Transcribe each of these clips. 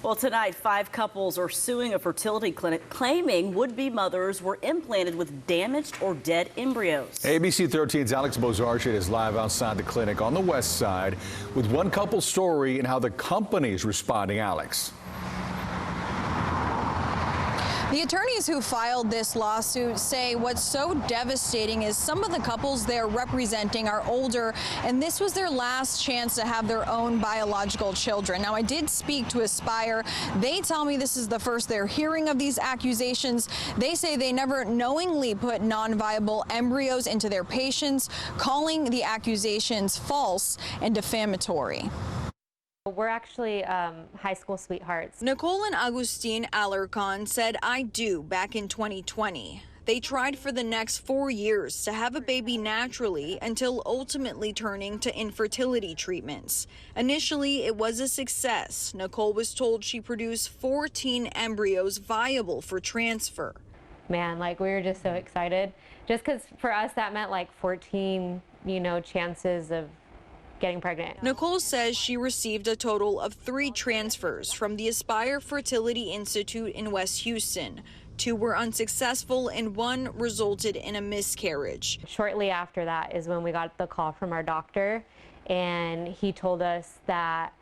Well, tonight, 5 couples are suing a fertility clinic claiming would-be mothers were implanted with damaged or dead embryos. ABC 13's Alex Bozarchet is live outside the clinic on the west side with one couple's story and how the company is responding. Alex. The attorneys who filed this lawsuit say what's so devastating is some of the couples they're representing are older, and this was their last chance to have their own biological children. Now, I did speak to Aspire. They tell me this is the first they're hearing of these accusations. They say they never knowingly put non-viable embryos into their patients, calling the accusations false and defamatory. We're actually high school sweethearts. Nicole and Agustin Alarcon said "I do" back in 2020. They tried for the next 4 years to have a baby naturally until ultimately turning to infertility treatments. Initially, it was a success. Nicole was told she produced 14 embryos viable for transfer. Man, like, we were just so excited. Just because for us that meant like 14, chances of getting pregnant. Nicole says she received a total of 3 transfers from the Aspire Fertility Institute in West Houston. 2 were unsuccessful and 1 resulted in a miscarriage. Shortly after that is when we got the call from our doctor, and he told us that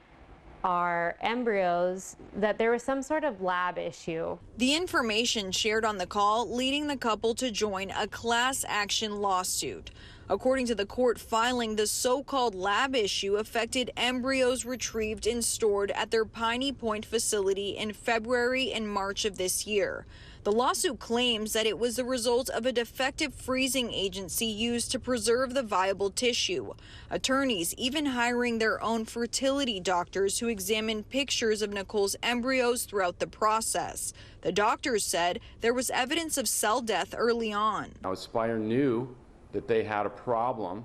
our embryos, that there was some sort of lab issue. The information shared on the call leading the couple to join a class action lawsuit. According to the court filing, the so-called lab issue affected embryos retrieved and stored at their Piney Point facility in February and March of this year. The lawsuit claims that it was the result of a defective freezing agency used to preserve the viable tissue. Attorneys even hiring their own fertility doctors who examined pictures of Nicole's embryos throughout the process. The doctors said there was evidence of cell death early on. Now, Aspire knew that they had a problem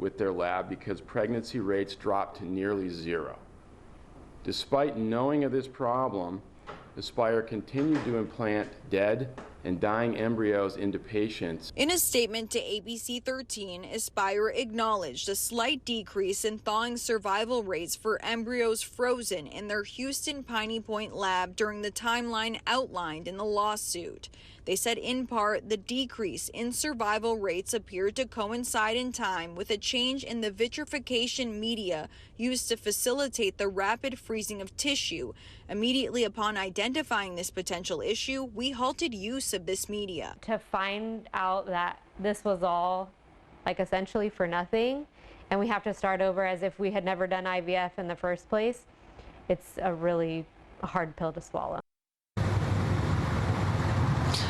with their lab because pregnancy rates dropped to nearly 0. Despite knowing of this problem, Aspire continued to implant dead and dying embryos into patients. In a statement to ABC 13, Aspire acknowledged a slight decrease in thawing survival rates for embryos frozen in their Houston Piney Point lab during the timeline outlined in the lawsuit. They said in part the decrease in survival rates appeared to coincide in time with a change in the vitrification media used to facilitate the rapid freezing of tissue. Immediately upon identifying this potential issue, we halted use of this media. To find out that this was all essentially for nothing, and we have to start over as if we had never done IVF in the first place, it's a really hard pill to swallow.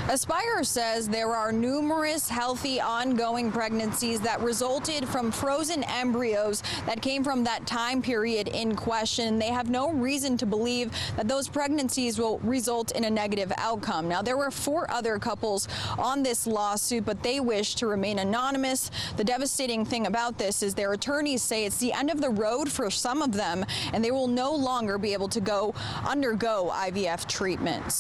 Aspire says there are numerous healthy ongoing pregnancies that resulted from frozen embryos that came from that time period in question. They have no reason to believe that those pregnancies will result in a negative outcome. Now, there were 4 other couples on this lawsuit, but they wish to remain anonymous. The devastating thing about this is their attorneys say it's the end of the road for some of them, and they will no longer be able to undergo IVF treatments.